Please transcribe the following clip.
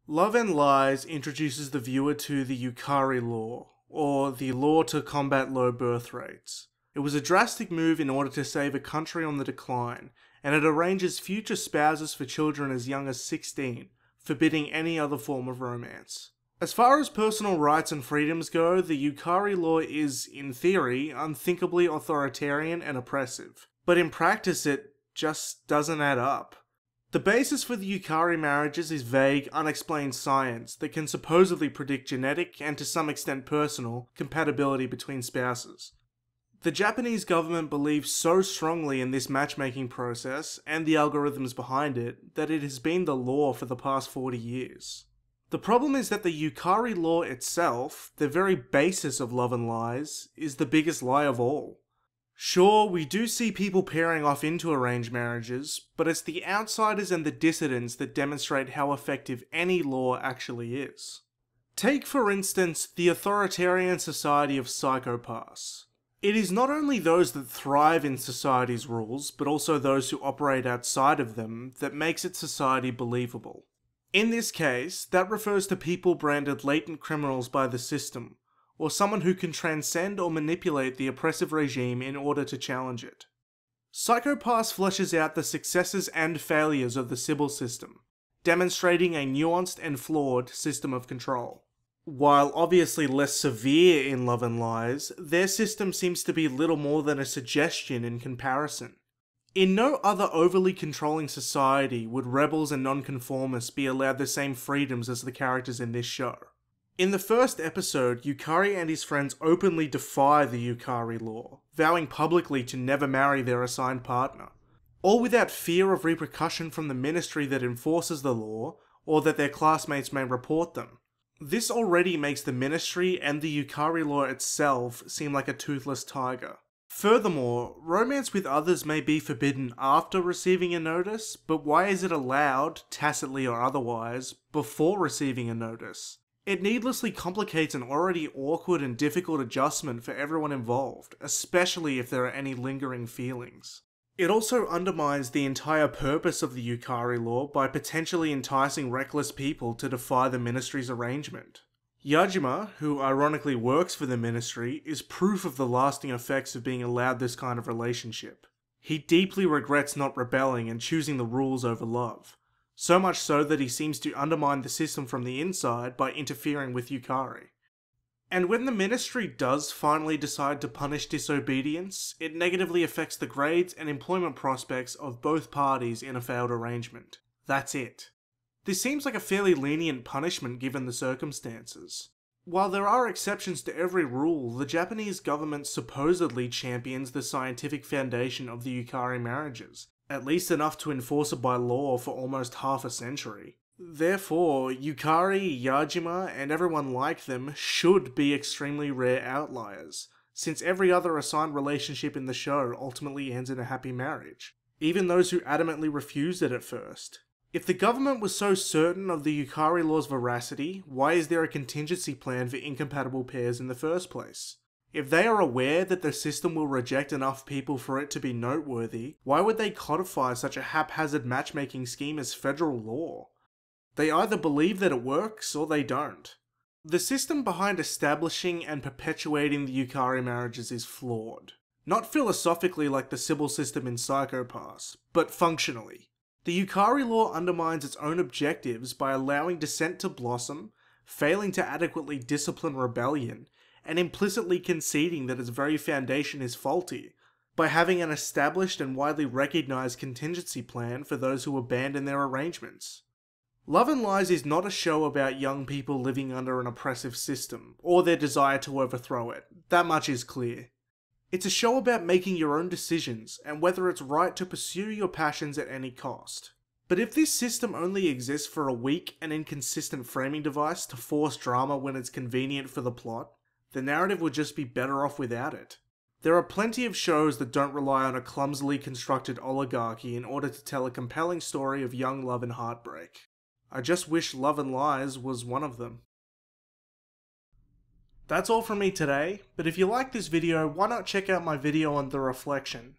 Love and Lies introduces the viewer to the Yukari Law, or the law to combat low birth rates. It was a drastic move in order to save a country on the decline, and it arranges future spouses for children as young as 16, forbidding any other form of romance. As far as personal rights and freedoms go, the Yukari Law is, in theory, unthinkably authoritarian and oppressive, but in practice it just doesn't add up. The basis for the Yukari marriages is vague, unexplained science that can supposedly predict genetic, and to some extent personal, compatibility between spouses. The Japanese government believes so strongly in this matchmaking process, and the algorithms behind it, that it has been the law for the past 40 years. The problem is that the Yukari Law itself, the very basis of Love and Lies, is the biggest lie of all. Sure, we do see people pairing off into arranged marriages, but it's the outsiders and the dissidents that demonstrate how effective any law actually is. Take, for instance, the authoritarian society of psychopaths. It is not only those that thrive in society's rules, but also those who operate outside of them that makes its society believable. In this case, that refers to people branded latent criminals by the system, or someone who can transcend or manipulate the oppressive regime in order to challenge it. Psychopaths fleshes out the successes and failures of the Sybil system, demonstrating a nuanced and flawed system of control. While obviously less severe in Love and Lies, their system seems to be little more than a suggestion in comparison. In no other overly controlling society would rebels and nonconformists be allowed the same freedoms as the characters in this show. In the first episode, Yukari and his friends openly defy the Yukari Law, vowing publicly to never marry their assigned partner, all without fear of repercussion from the ministry that enforces the law, or that their classmates may report them. This already makes the ministry and the Yukari Law itself seem like a toothless tiger. Furthermore, romance with others may be forbidden after receiving a notice, but why is it allowed, tacitly or otherwise, before receiving a notice? It needlessly complicates an already awkward and difficult adjustment for everyone involved, especially if there are any lingering feelings. It also undermines the entire purpose of the Yukari Law by potentially enticing reckless people to defy the ministry's arrangement. Yajima, who ironically works for the ministry, is proof of the lasting effects of being allowed this kind of relationship. He deeply regrets not rebelling and choosing the rules over love. So much so that he seems to undermine the system from the inside by interfering with Yukari. And when the ministry does finally decide to punish disobedience, it negatively affects the grades and employment prospects of both parties in a failed arrangement. That's it. This seems like a fairly lenient punishment given the circumstances. While there are exceptions to every rule, the Japanese government supposedly champions the scientific foundation of the Yukari marriages, at least enough to enforce it by law for almost half a century. Therefore, Yukari, Yajima, and everyone like them should be extremely rare outliers, since every other assigned relationship in the show ultimately ends in a happy marriage, even those who adamantly refused it at first. If the government was so certain of the Yukari Law's veracity, why is there a contingency plan for incompatible pairs in the first place? If they are aware that the system will reject enough people for it to be noteworthy, why would they codify such a haphazard matchmaking scheme as federal law? They either believe that it works, or they don't. The system behind establishing and perpetuating the Yukari marriages is flawed. Not philosophically like the Sybil system in Psychopaths, but functionally. The Yukari Law undermines its own objectives by allowing dissent to blossom, failing to adequately discipline rebellion, and implicitly conceding that its very foundation is faulty, by having an established and widely recognized contingency plan for those who abandon their arrangements. Love and Lies is not a show about young people living under an oppressive system, or their desire to overthrow it. That much is clear. It's a show about making your own decisions, and whether it's right to pursue your passions at any cost. But if this system only exists for a weak and inconsistent framing device to force drama when it's convenient for the plot, the narrative would just be better off without it. There are plenty of shows that don't rely on a clumsily constructed oligarchy in order to tell a compelling story of young love and heartbreak. I just wish Love and Lies was one of them. That's all from me today, but if you like this video, why not check out my video on The Reflection?